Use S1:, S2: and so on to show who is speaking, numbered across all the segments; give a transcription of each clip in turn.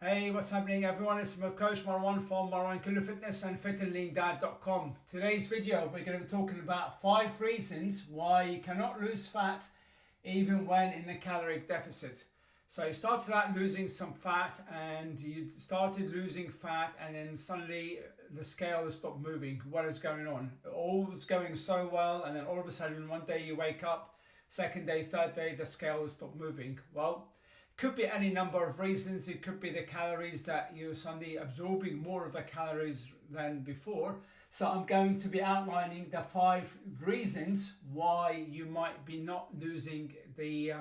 S1: Hey, what's happening everyone? It's my coach Marwan from Marwan Killer Fitness and fitandleandad.com. Today's video we're going to be talking about 5 reasons why you cannot lose fat even when in a caloric deficit. So you started out losing some fat and you started losing fat and then suddenly the scale has stopped moving. What is going on? All was going so well and then all of a sudden one day you wake up, second day, third day the scale has stopped moving. Well, could be any number of reasons. It could be the calories that you're suddenly absorbing more of the calories than before. So I'm going to be outlining the 5 reasons why you might be not losing the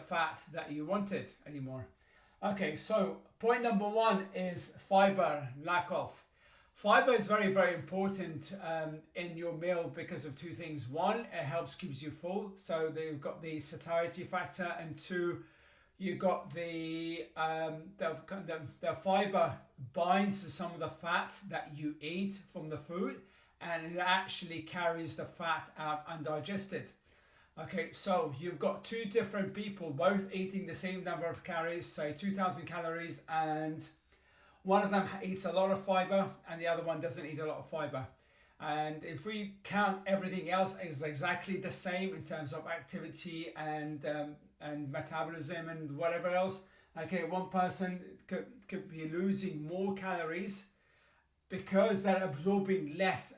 S1: fat that you wanted anymore. Okay, so point number 1 is fiber lack of. Fiber is very, very important in your meal because of 2 things. 1, it helps keeps you full, so they've got the satiety factor, and 2, you got the fiber binds to some of the fat that you eat from the food, and it actually carries the fat out undigested. Okay, so you've got 2 different people both eating the same number of calories, say 2,000 calories, and one of them eats a lot of fiber and the other one doesn't eat a lot of fiber. And if we count everything else as exactly the same in terms of activity and metabolism and whatever else, okay, one person could be losing more calories because they're absorbing less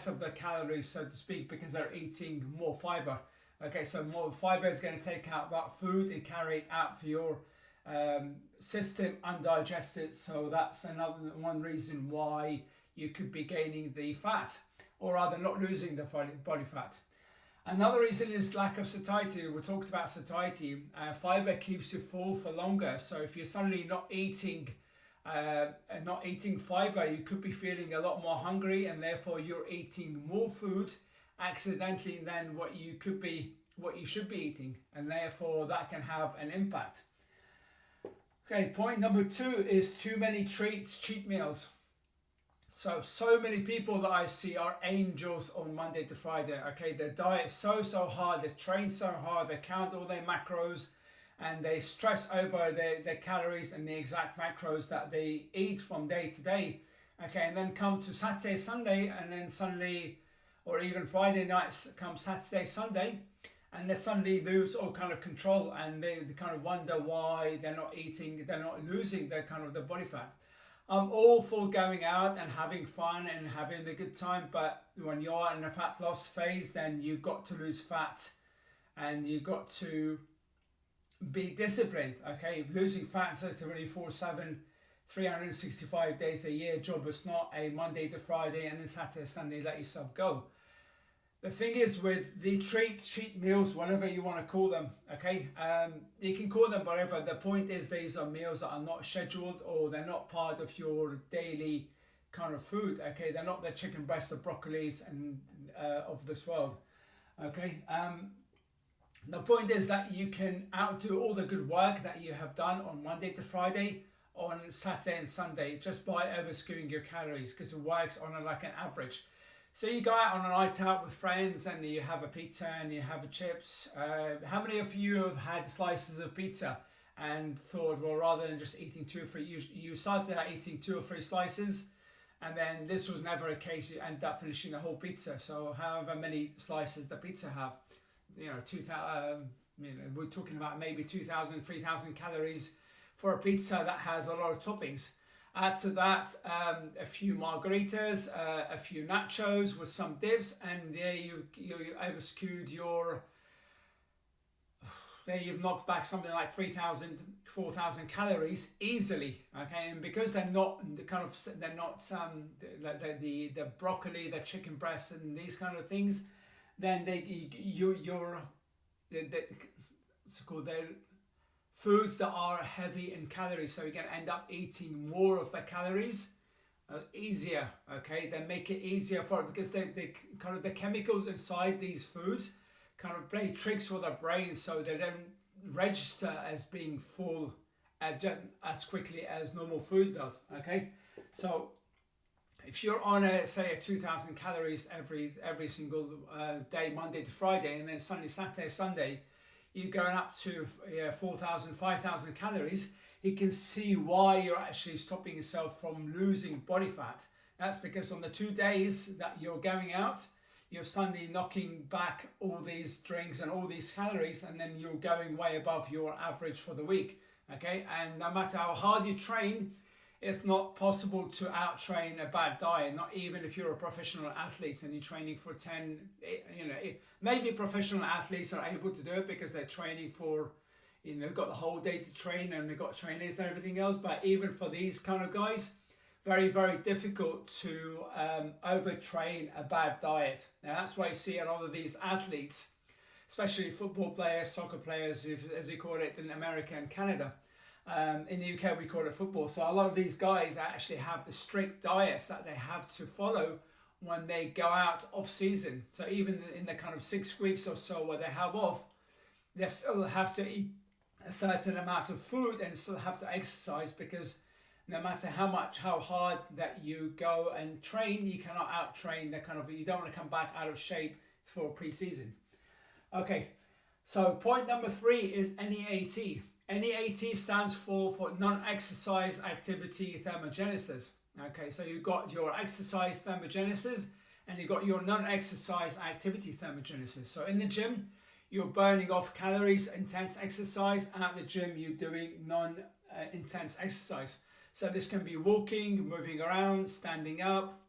S1: of the calories, so to speak, because they're eating more fiber. Okay, so more fiber is going to take out that food and carry it out for your system undigested. So that's another one reason why you could be gaining the fat, or rather not losing the body fat. Another reason is lack of satiety. We talked about satiety. Fiber keeps you full for longer. So if you're suddenly not eating fiber, you could be feeling a lot more hungry, and therefore you're eating more food accidentally than what you should be eating, and therefore that can have an impact. Okay, point number 2 is too many cheat meals. So many people that I see are angels on Monday to Friday. Okay, their diet is so hard, they train so hard, they count all their macros, and they stress over their calories and the exact macros that they eat from day to day. Okay, and then come to Saturday, Sunday, and then suddenly, or even Friday nights, come Saturday, Sunday, and they suddenly lose all kind of control, and they kind of wonder why they're not losing their kind of the body fat. I'm all for going out and having fun and having a good time, but when you're in a fat loss phase, then you've got to lose fat and you've got to be disciplined. Okay, losing fat is a 24/7, 365 days a year job. It's not a Monday to Friday and then Saturday, Sunday let yourself go. The thing is with the cheat meals, whatever you want to call them, okay, you can call them whatever. The point is these are meals that are not scheduled, or they're not part of your daily kind of food. Okay, they're not the chicken breasts or broccolis and of this world. Okay, the point is that you can outdo all the good work that you have done on Monday to Friday on Saturday and Sunday just by over-skewing your calories, because it works on like an average. So you go out on a night out with friends and you have a pizza and you have a chips. How many of you have had slices of pizza and thought, well, rather than just eating 2 or 3, you started out eating 2 or 3 slices, and then this was never a case, you end up finishing the whole pizza. So however many slices the pizza have, 2,000, we're talking about maybe 2,000, 3,000 calories for a pizza that has a lot of toppings. Add to that a few margaritas, a few nachos with some dips, and there you over-skewed your. There you've knocked back something like 3,000, 4,000 calories easily. Okay, and because they're not the broccoli, the chicken breast, and these kind of things, then it's called they're foods that are heavy in calories, so you're going to end up eating more of the calories easier. Okay, they make it easier for it because they kind of the chemicals inside these foods kind of play tricks for the brain, so they don't register as being full just as quickly as normal foods does. Okay, so if you're on a 2,000 calories every single day, Monday to Friday, and then Sunday, Saturday, Sunday, you're going up to 4,000, 5,000 calories, he can see why you're actually stopping yourself from losing body fat. That's because on the 2 days that you're going out, you're suddenly knocking back all these drinks and all these calories, and then you're going way above your average for the week. Okay, and no matter how hard you train, it's not possible to out-train a bad diet, not even if you're a professional athlete and you're training for 10, maybe professional athletes are able to do it because they're training for, they've got the whole day to train and they've got trainers and everything else. But even for these kind of guys, very, very difficult to overtrain a bad diet. Now that's why you see a lot of these athletes, especially football players, soccer players, as they call it in America and Canada. In the UK we call it football. So a lot of these guys actually have the strict diets that they have to follow when they go out off season. So even in the kind of 6 weeks or so where they have off, they still have to eat a certain amount of food and still have to exercise, because no matter how hard that you go and train, you cannot out-train you don't want to come back out of shape for pre-season. Okay, so point number 3 is NEAT. NEAT stands for non-exercise activity thermogenesis. Okay, so you've got your exercise thermogenesis and you've got your non-exercise activity thermogenesis. So in the gym, you're burning off calories, intense exercise, and at the gym, you're doing non-intense exercise. So this can be walking, moving around, standing up,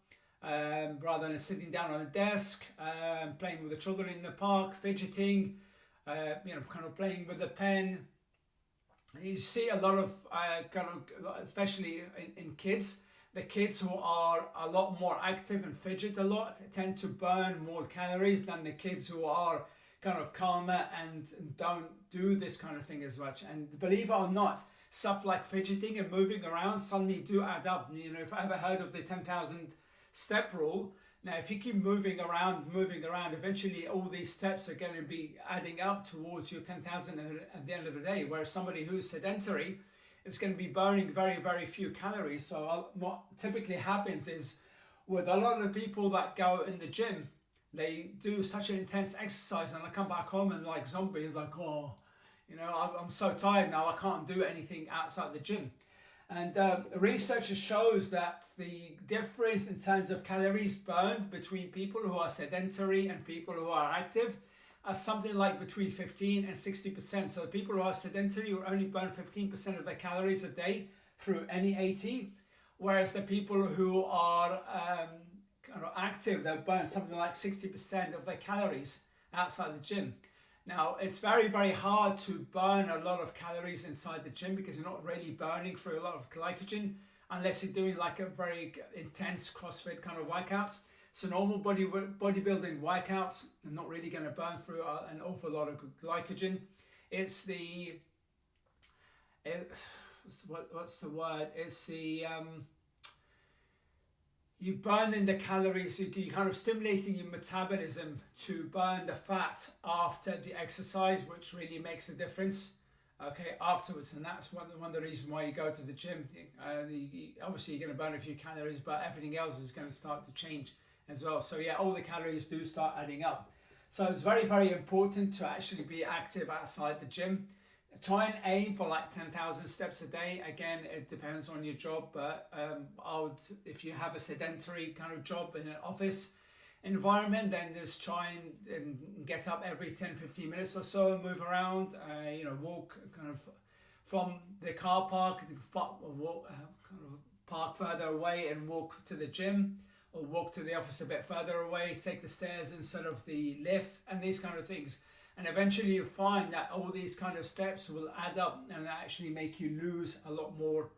S1: rather than sitting down on a desk, playing with the children in the park, fidgeting, kind of playing with a pen. You see a lot of especially in kids, the kids who are a lot more active and fidget a lot tend to burn more calories than the kids who are kind of calmer and don't do this kind of thing as much. And believe it or not, stuff like fidgeting and moving around suddenly do add up. If I ever heard of the 10,000 step rule, now if you keep moving around, eventually all these steps are going to be adding up towards your 10,000 at the end of the day. Whereas somebody who's sedentary is going to be burning very, very few calories. So what typically happens is with a lot of the people that go in the gym, they do such an intense exercise and they come back home and like zombies, like, oh, I'm so tired now, I can't do anything outside the gym. And research shows that the difference in terms of calories burned between people who are sedentary and people who are active are something like between 15 and 60%. So the people who are sedentary will only burn 15% of their calories a day through NEAT, whereas the people who are kind of active, they'll burn something like 60% of their calories outside the gym. Now, it's very, very hard to burn a lot of calories inside the gym because you're not really burning through a lot of glycogen unless you're doing like a very intense CrossFit kind of workouts. So normal bodybuilding workouts are not really going to burn through an awful lot of glycogen. It's what's the word? It's the you burning the calories, you're kind of stimulating your metabolism to burn the fat after the exercise, which really makes a difference, okay, afterwards. And that's one of the reasons why you go to the gym. Obviously, you're going to burn a few calories, but everything else is going to start to change as well. So yeah, all the calories do start adding up. So it's very, very important to actually be active outside the gym. Try and aim for like 10,000 steps a day. Again, it depends on your job, but if you have a sedentary kind of job in an office environment, then just try and get up every 10-15 minutes or so, move around, walk kind of from the car park, park further away and walk to the gym, or walk to the office a bit further away, take the stairs instead of the lifts, and these kind of things. And eventually you find that all these kind of steps will add up and actually make you lose a lot more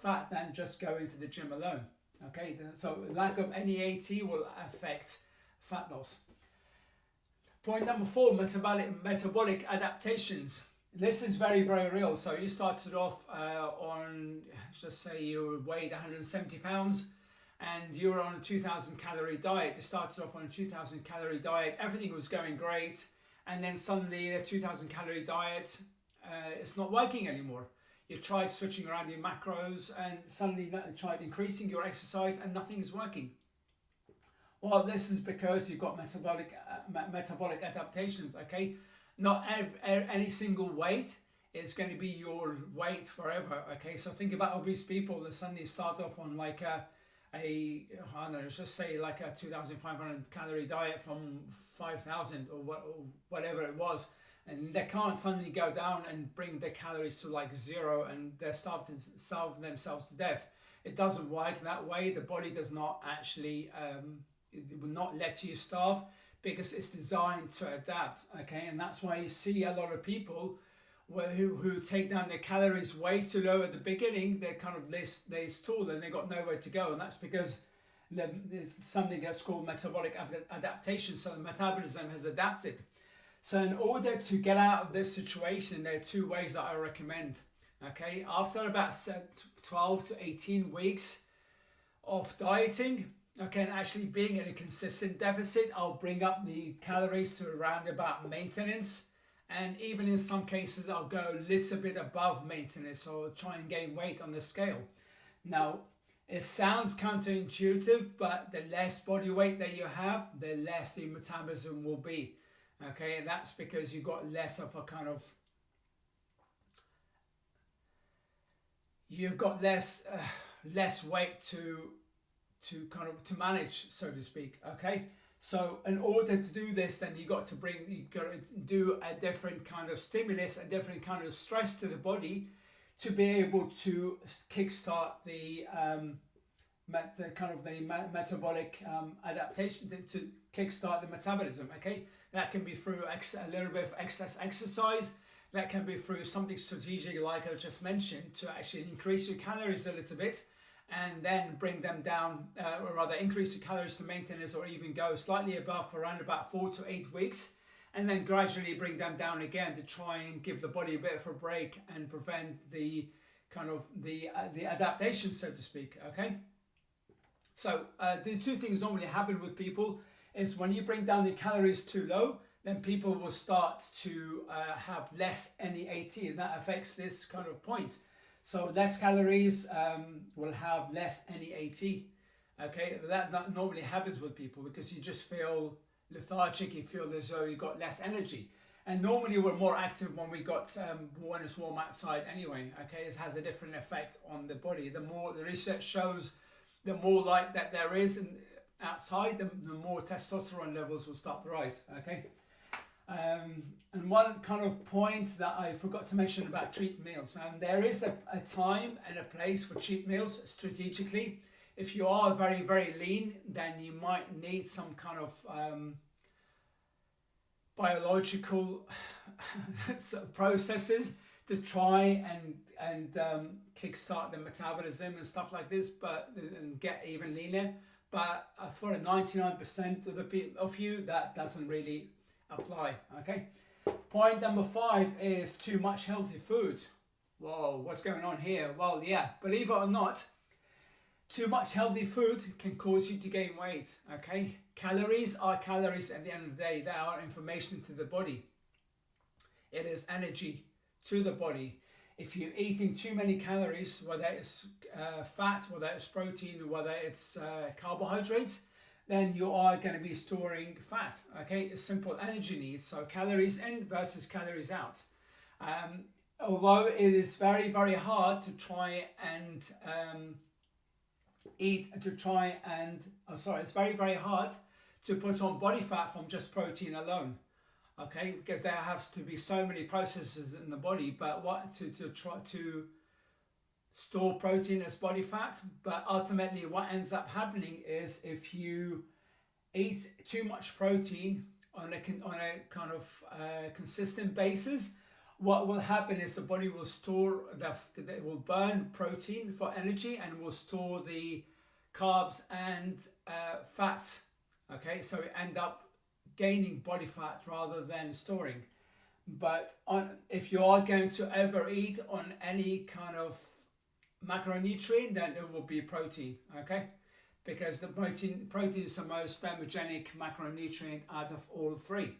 S1: fat than just going to the gym alone. Okay, so lack of NEAT will affect fat loss. Point number 4, metabolic adaptations. This is very, very real. So you started off on, just say you weighed 170 pounds and you were on a 2,000 calorie diet. You started off on a 2,000 calorie diet. Everything was going great. And then suddenly the 2,000 calorie diet, it's not working anymore. You tried switching around your macros and suddenly tried increasing your exercise and nothing is working. Well, this is because you've got metabolic adaptations, okay? not any single weight is going to be your weight forever. Okay, so think about obese people that suddenly start off on like I don't know, let's just say like a 2,500 calorie diet from 5,000 or whatever it was, and they can't suddenly go down and bring their calories to like zero, and they're starving themselves to death. It doesn't work that way. The body does not actually, it will not let you starve because it's designed to adapt. Okay, and that's why you see a lot of people who take down their calories way too low at the beginning. They're kind of they stall and they got nowhere to go, and that's because there's something that's called metabolic adaptation. So the metabolism has adapted. So in order to get out of this situation, there are two ways that I recommend. Okay, after about 12 to 18 weeks of dieting, okay, and actually being in a consistent deficit, I'll bring up the calories to around about maintenance. And even in some cases, I'll go a little bit above maintenance or try and gain weight on the scale. Now, it sounds counterintuitive, but the less body weight that you have, the less the metabolism will be. Okay, and that's because you've got less of a kind of, you've got less weight to manage, so to speak. Okay. So in order to do this, then you got to do a different kind of stimulus, a different kind of stress to the body to be able to kickstart the metabolic adaptation, to kickstart the metabolism. Okay, that can be through a little bit of excess exercise. That can be through something strategic like I just mentioned, to actually increase your calories a little bit, and then bring them down, or rather increase the calories to maintenance, or even go slightly above for around about 4 to 8 weeks, and then gradually bring them down again to try and give the body a bit of a break and prevent the kind of the adaptation, so to speak. Okay, so the two things normally happen with people is when you bring down the calories too low, then people will start to have less NEAT, and that affects this kind of point. So less calories will have less NEAT. Okay, that normally happens with people because you just feel lethargic, you feel as though you got less energy. And normally we're more active when when it's warm outside anyway. Okay, it has a different effect on the body. The more the research shows, the more light that there is outside, the more testosterone levels will start to rise. Okay. And one kind of point that I forgot to mention about cheat meals, and there is a time and a place for cheat meals strategically. If you are very, very lean, then you might need some kind of biological processes to try and kickstart the metabolism and stuff like this, and get even leaner. But for 99% of you, that doesn't really apply. Okay. Point number 5 is too much healthy food. Whoa, what's going on here? Well, yeah, believe it or not, too much healthy food can cause you to gain weight. Okay, calories are calories at the end of the day. They are information to the body. It is energy to the body. If you're eating too many calories, whether it's fat, whether it's protein, whether it's carbohydrates, then you are going to be storing fat. Okay, it's simple energy needs. So calories in versus calories out. Although it is very, very hard to try and it's very, very hard to put on body fat from just protein alone. Okay, because there has to be so many processes in the body, but to try to store protein as body fat. But ultimately what ends up happening is if you eat too much protein on a kind of consistent basis, what will happen is the body will store it will burn protein for energy and will store the carbs and fats. Okay, so you end up gaining body fat rather than storing. But if you are going to ever eat on any kind of macronutrient, then it will be protein. Okay, because the protein is the most thermogenic macronutrient out of all three.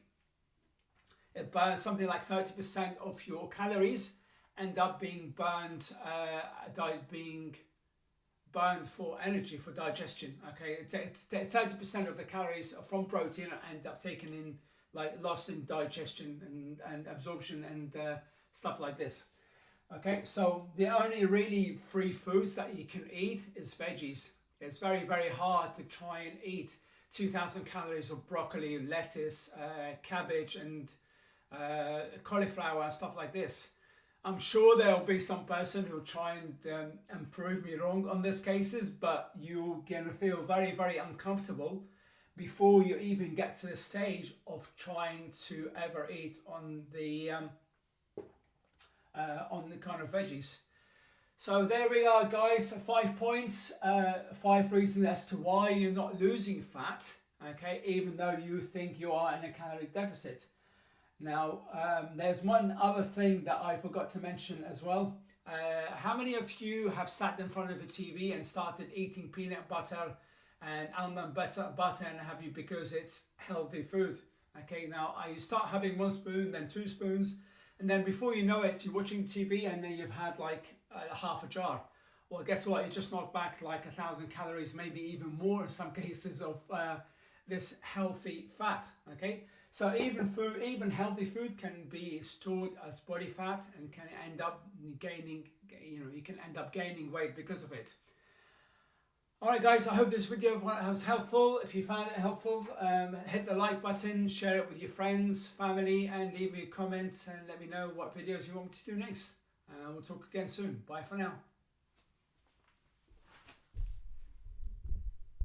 S1: It burns something like 30% of your calories end up being burned for energy, for digestion. Okay, it's 30% of the calories from protein end up taken like loss in digestion and absorption and stuff like this. Okay, so the only really free foods that you can eat is veggies. It's very, very hard to try and eat 2,000 calories of broccoli, lettuce, cabbage and cauliflower and stuff like this. I'm sure there'll be some person who'll try and prove me wrong on these cases, but you're going to feel very, very uncomfortable before you even get to the stage of trying to ever eat on the kind of veggies. So there we are, guys. 5 points, 5 reasons as to why you're not losing fat, okay, even though you think you are in a caloric deficit. Now, there's one other thing that I forgot to mention as well. How many of you have sat in front of the TV and started eating peanut butter and almond butter and have you because it's healthy food? Okay, now you start having 1 spoon, then 2 spoons, and then before you know it, you're watching TV and then you've had like half a jar. Well, guess what? You just knocked back like 1,000 calories, maybe even more in some cases of this healthy fat. Okay, so even healthy food can be stored as body fat and can end up gaining, you can end up gaining weight because of it. Alright guys, I hope this video was helpful. If you found it helpful, hit the like button, share it with your friends, family, and leave me a comment and let me know what videos you want me to do next. We'll talk again soon. Bye for now.